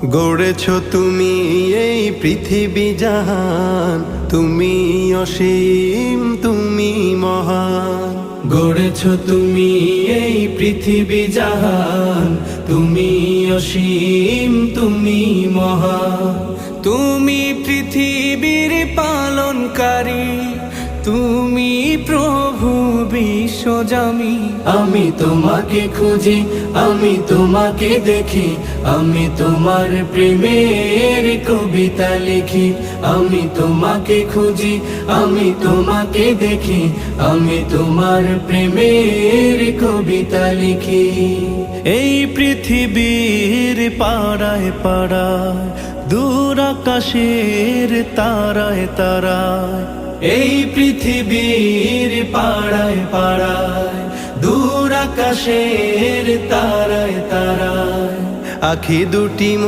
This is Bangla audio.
গড়েছ তুমি এই পৃথিবী জাহান, তুমি অসীম, তুমি মহান। গড়েছ তুমি এই পৃথিবী জাহান, তুমি অসীম, তুমি মহান। তুমি পৃথিবীর পালনকারী, তুমি প্রভু বিশ্বজামি। আমি তোমাকে খুঁজি, আমি তোমাকে দেখি, আমি তোমার প্রেমের কবিতা লিখি। আমি তোমাকে খুঁজি, আমি তোমাকে দেখি, আমি তোমার প্রেমের কবিতা লিখি। এই পৃথিবীর পাড়ায় পাড়ায়, দূর আকাশের তারায় তারায়, এই পৃথিবীর পাড়ায় পাড়ায়, দূর আকাশের তারায় তারায়, আখি দুটি